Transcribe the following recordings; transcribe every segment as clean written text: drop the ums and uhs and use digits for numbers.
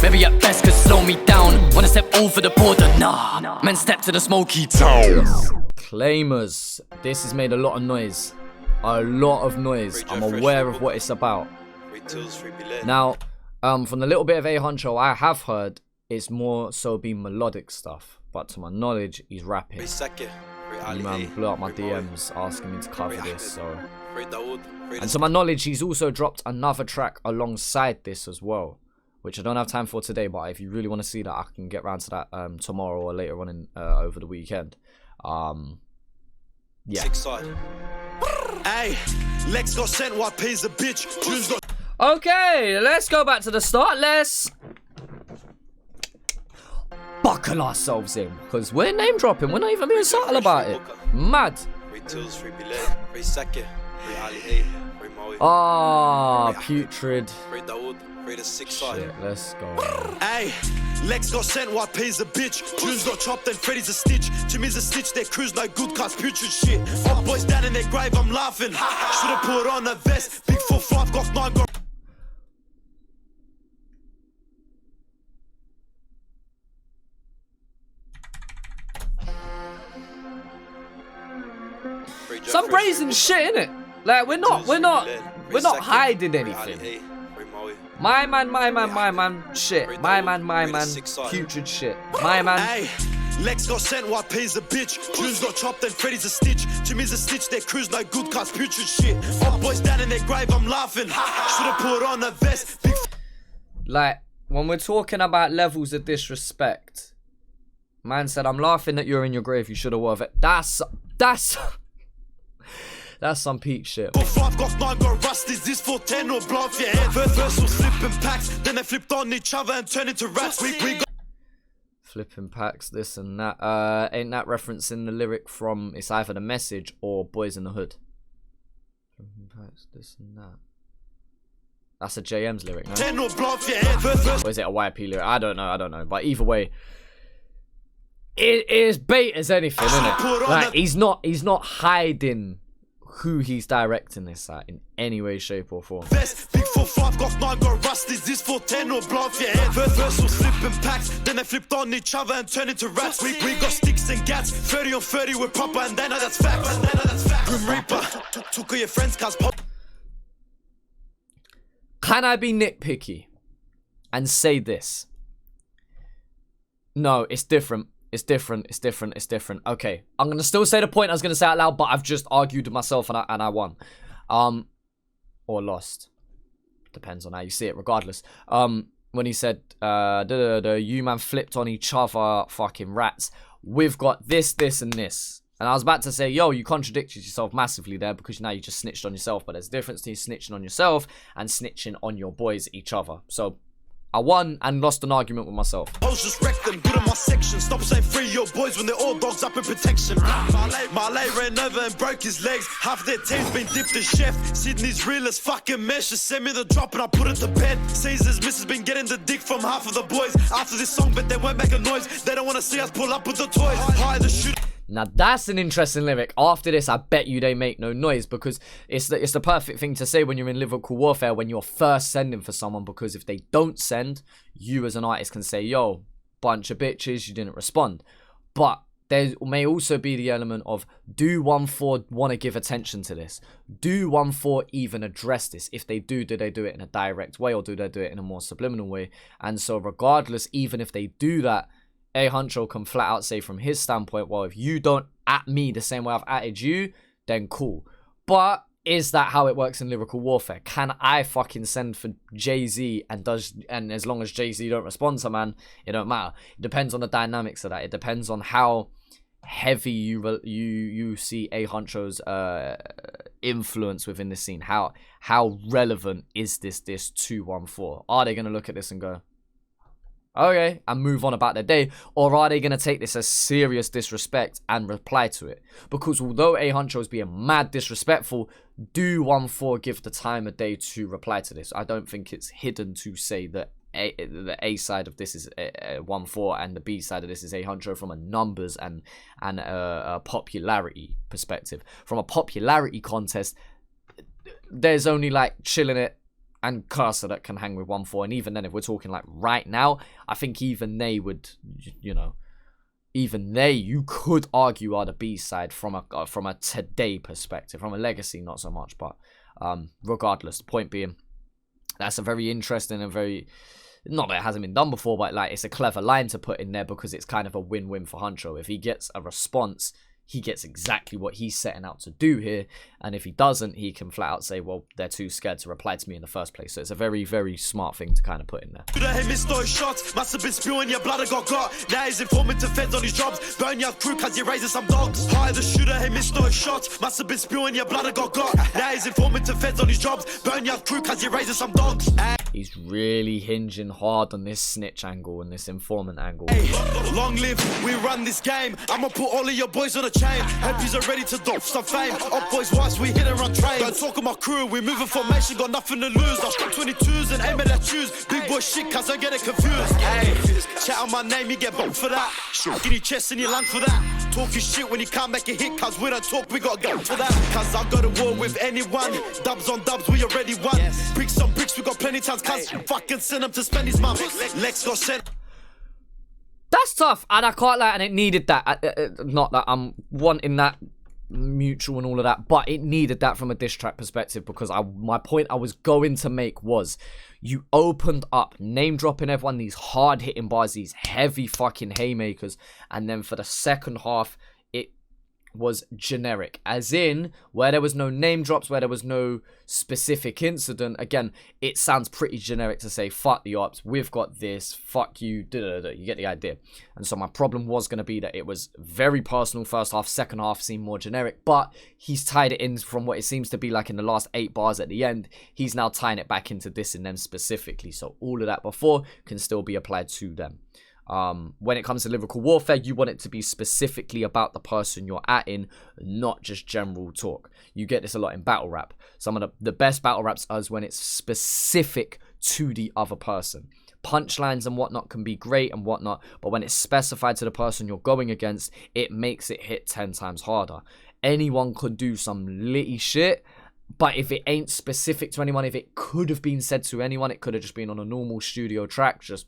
Maybe at best could slow me down. Wanna step over the border, nah. Men step to the smoky town. Claimers, this has made a lot of noise. A lot of noise. I'm aware of what it's about. Now, from the little bit of Huncho I have heard, it's more so been melodic stuff. But to my knowledge, he's rapping. Man blew up my DMs asking me to cover this, so. And to my knowledge, he's also dropped another track alongside this as well, which I don't have time for today, but if you really want to see that, I can get round to that tomorrow or later on in over the weekend. Yeah. Hey, Lex got sent, what pays the bitch? Okay, let's go back to the start. Let's buckle ourselves in, because we're name dropping. We're not even being subtle about it. Mad. Ah, Putrid. Shit, let's go. Hey, Lex got sent, what pays the bitch? June's got chopped and Freddy's a stitch. Jimmy's a stitch, their crew's no good cause Putrid shit. All boys down in their grave, I'm laughing. Should've put on a vest. Big 4-5, got 9, got. Some brazen shit, innit? Like we're not hiding anything. My man, shit. My man, Putrid shit. My man. Hey, Lex got sent, what pays the bitch? June's got chopped and Freddy's a stitch. Jimmy's a stitch, their crew's no good cause Putrid shit. All boys down in their grave, I'm laughing. Should've put on a vest. Big like, when we're talking about levels of disrespect, man said, I'm laughing that you're in your grave, you should have worn it. That's some peak shit. 4-5 got 9, got rusties. This 4-10 or blow off your head. First was flipping packs, then they flipped on each other and turned into rats. We got flipping packs, this and that. Ain't that referencing the lyric from It's Either The Message or Boys in the Hood? Flipping packs, this and that. That's a JM's lyric, no? 10 or blow off your head. Or is it a YP lyric? I don't know. But either way, it is bait as anything, isn't it? Like, he's not hiding who he's directing this at in any way, shape or form. Big 4-5 got 9, got rusties. This 4-10 or blow off your head. First was flipping packs, then they flipped on each other and turned into rats. We got sticks and gats, 30 on 30 with proper, and then that's fact. Grim Reaper took all your friends cause pop. Can I be nitpicky and say this? No, it's different. It's different. Okay, I'm going to still say the point I was going to say out loud, but I've just argued with myself and I won. Or lost. Depends on how you see it, regardless. When he said, you man flipped on each other, fucking rats. We've got this, and this. And I was about to say, yo, you contradicted yourself massively there because now you just snitched on yourself. But there's a difference between snitching on yourself and snitching on your boys, each other. So I won and lost an argument with myself. Hoes just wreck them, good in my section. Stop saying free your boys when they're all dogs up in protection. Malay ran over and broke his legs. Half their team's been dipped in chef. Sydney's real as fucking mesh. Just send me the drop and I put it to bed. Caesar's missus been getting the dick from half of the boys. After this song, but they won't make a noise. They don't want to see us pull up with the toys. Hide the shoot. Now that's an interesting lyric. After this, I bet you they make no noise, because it's the perfect thing to say when you're in lyrical warfare, when you're first sending for someone, because if they don't send, you as an artist can say, yo, bunch of bitches, you didn't respond. But there may also be the element of, do 1-4 want to give attention to this? Do 1-4 even address this? If they do they do it in a direct way, or do they do it in a more subliminal way? And so regardless, even if they do that, Huncho can flat out say from his standpoint, well, if you don't at me the same way I've atted you, then cool. But is that how it works in lyrical warfare? Can I fucking send for Jay-Z and as long as Jay-Z don't respond to man, it don't matter. It depends on the dynamics of that. It depends on how heavy you see Huncho's influence within the scene. How relevant is this 214? Are they gonna look at this and go, okay, and move on about their day? Or are they going to take this as serious disrespect and reply to it? Because although Huncho is being mad disrespectful, do 1-4 give the time of day to reply to this? I don't think it's hidden to say that the A side of this is 1-4 and the B side of this is Huncho from a numbers and a popularity perspective. From a popularity contest, there's only like chilling it, and Cursor that can hang with 1-4. And even then, if we're talking like right now, I think even they would, you know, even they, you could argue, are the B-side from a today perspective. From a legacy, not so much, but regardless, the point being, that's a very interesting and very, not that it hasn't been done before, but like it's a clever line to put in there because it's kind of a win-win for Huncho. If he gets a response, he gets exactly what he's setting out to do here. And if he doesn't, he can flat out say, well, they're too scared to reply to me in the first place. So it's a very, very smart thing to kind of put in there. He missed all his shots, must have been spewing your blood and got got. Now he's informing to feds on his jobs. Burn your crew cause you're raising some dogs. Hire the shooter, he missed all his shots, must have been spewing your blood and got got. Now he's informing to feds on his jobs. Burn your crew cause you're raising some dogs. He's really hinging hard on this snitch angle and this informant angle. Hey, long live, we run this game. I'ma put all of your boys on a chain. Hippies are ready to doff some fame. Up boys once we hit and run train. Don't talk of my crew, we moving formation, got nothing to lose. I'll stop 22s and aim at that choose. Big boy shit, cause I get it confused. Hey, chat on my name, you get bumped for that. Get your chest and your lung for that. Talking shit when you can't make a hit, cause we don't talk, we got gun for that. Cause I go to war with anyone. Dubs on dubs, we already won. Bricks on bricks, we got plenty times. Cause fucking send him to spend his mum. Lex got sent. That's tough, and I can't lie, and it needed that. Not that I'm wanting that mutual and all of that, but it needed that from a diss track perspective, because my point I was going to make was, you opened up name dropping everyone, these hard hitting bars, these heavy fucking haymakers, and then for the second half it was generic, as in where there was no name drops, where there was no specific incident. Again, it sounds pretty generic to say fuck the ops, we've got this, fuck you, you get the idea. And so my problem was going to be that it was very personal first half, second half seemed more generic, but he's tied it in from what it seems to be like in the last 8 bars at the end. He's now tying it back into this and them specifically, so all of that before can still be applied to them. When it comes to lyrical warfare, you want it to be specifically about the person you're atting, not just general talk. You get this a lot in battle rap. Some of the best battle raps is when it's specific to the other person. Punchlines and whatnot can be great and whatnot, but when it's specified to the person you're going against, it makes it hit 10 times harder. Anyone could do some litty shit, but if it ain't specific to anyone, if it could have been said to anyone, it could have just been on a normal studio track, just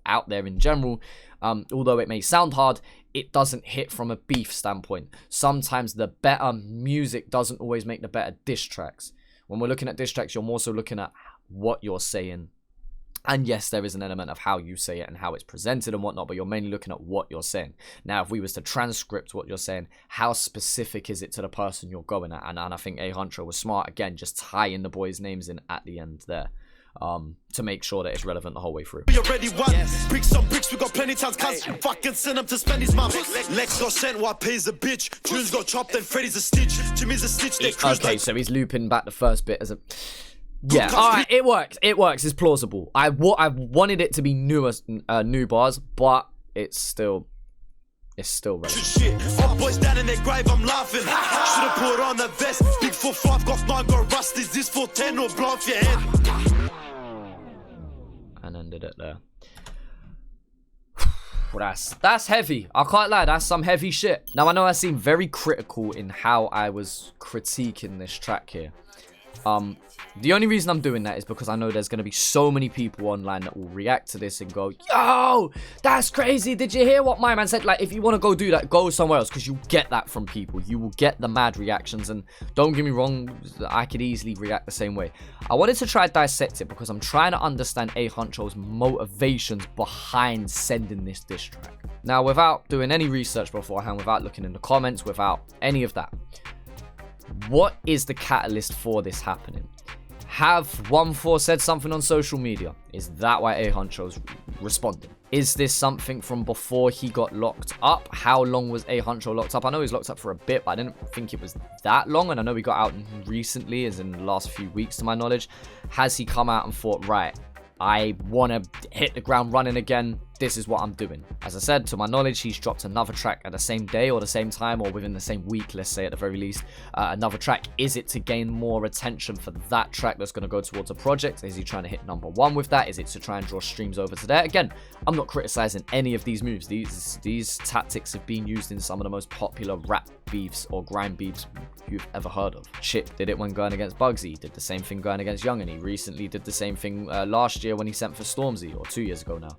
out there in general, although it may sound hard, it doesn't hit from a beef standpoint. Sometimes the better music doesn't always make the better diss tracks. When we're looking at diss tracks, you're more so looking at what you're saying, and yes, there is an element of how you say it and how it's presented and whatnot, but you're mainly looking at what you're saying. Now, if we was to transcript what you're saying, how specific is it to the person you're going at? And I think IAmChazza was smart, again, just tying the boys' names in at the end there, to make sure that it's relevant the whole way through. We already won. Bricks on bricks, we got plenty times. Cuz fucking send him to spend his mum. Lex got sent, while P's a bitch. June's got chopped, then Freddy's a stitch. Jimmy's a stitch. Okay, so he's looping back the first bit as a... Yeah, alright, it works. It works. It's plausible. I wanted it to be new bars, but it's still relevant. Shit, all boys down in their grave, I'm laughing. Should've put on the vest. Big 4-5, got 9, got rust. Is this 410 or blow off your head? And ended it there. That's heavy. I can't lie, that's some heavy shit. Now, I know I seem very critical in how I was critiquing this track here. The only reason I'm doing that is because I know there's going to be so many people online that will react to this and go, yo, that's crazy, did you hear what my man said? Like, if you want to go do that, go somewhere else, because you get that from people. You will get the mad reactions, and don't get me wrong, I could easily react the same way. I wanted to try to dissect it because I'm trying to understand Huncho's motivations behind sending this diss track. Now, without doing any research beforehand, without looking in the comments, without any of that, what is the catalyst for this happening? Have 1-4 said something on social media? Is that why Huncho's responding? Is this something from before he got locked up? How long was Huncho locked up? I know he was locked up for a bit, but I didn't think it was that long. And I know he got out recently, as in the last few weeks to my knowledge. Has he come out and thought, right, I want to hit the ground running again. this is what I'm doing. As I said, to my knowledge, he's dropped another track at the same day or the same time or within the same week, let's say at the very least. Another track. Is it to gain more attention for that track that's going to go towards a project? Is he trying to hit #1 with that? Is it to try and draw streams over to there? Again, I'm not criticizing any of these moves. These tactics have been used in some of the most popular rap beefs or grind beefs you've ever heard of. Chip did it when going against Bugsy. He did the same thing going against Young, and he recently did the same thing last year when he sent for Stormzy, or 2 years ago now.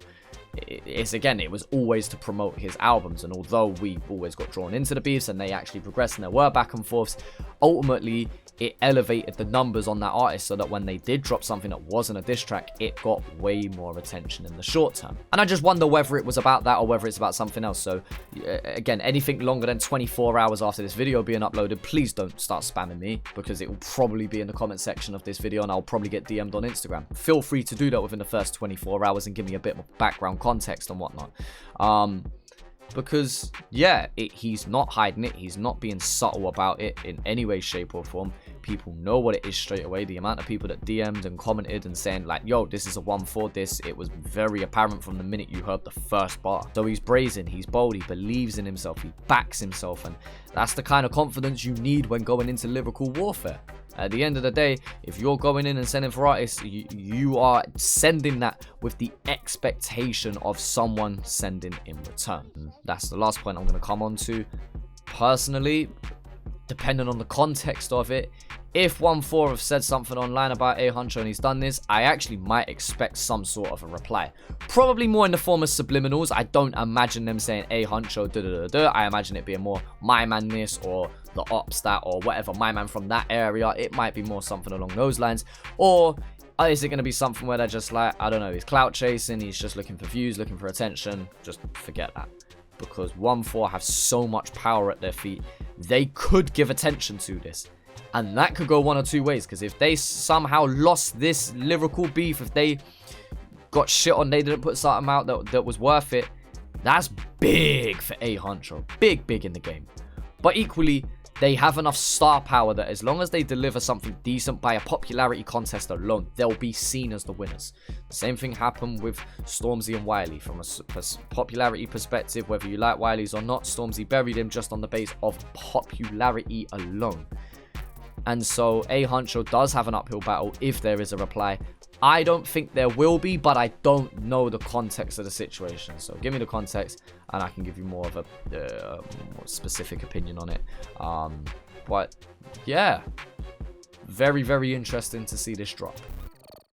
It was always to promote his albums, and although we always got drawn into the beefs and they actually progressed and there were back and forths, ultimately it elevated the numbers on that artist so that when they did drop something that wasn't a diss track, it got way more attention in the short term. And I just wonder whether it was about that or whether it's about something else. So again, anything longer than 24 hours after this video being uploaded, please don't start spamming me, because it will probably be in the comment section of this video and I'll probably get DM'd on Instagram. Feel free to do that within the first 24 hours and give me a bit more background context and whatnot. Because yeah, he's not hiding it, he's not being subtle about it in any way, shape or form. People know what it is straight away. The amount of people that DM'd and commented and saying like, yo, this is a 1-4 diss, it was very apparent from the minute you heard the first bar. So he's brazen, he's bold, he believes in himself, he backs himself, and that's the kind of confidence you need when going into lyrical warfare. At the end of the day, if you're going in and sending for artists, you are sending that with the expectation of someone sending in return. That's the last point I'm going to come on to. Personally, depending on the context of it, if 1-4 have said something online about Huncho and he's done this, I actually might expect some sort of a reply. Probably more in the form of subliminals. I don't imagine them saying Huncho da-da-da-da. I imagine it being more my man this or the ops that or whatever, my man from that area. It might be more something along those lines. Or is it going to be something where they're just like, I don't know, he's clout chasing, he's just looking for views, looking for attention. Just forget that. Because 1-4 have so much power at their feet, they could give attention to this. And that could go one or two ways, because if they somehow lost this lyrical beef, if they got shit on, they didn't put something out that was worth it, that's big for Huncho. Big in the game. But equally, they have enough star power that as long as they deliver something decent by a popularity contest alone, they'll be seen as the winners. The same thing happened with Stormzy and Wiley. From a popularity perspective, whether you like Wiley's or not, Stormzy buried him just on the base of popularity alone. And so Huncho does have an uphill battle if there is a reply. I don't think there will be, but I don't know the context of the situation. So give me the context and I can give you more of a more specific opinion on it. But yeah, very, very interesting to see this drop.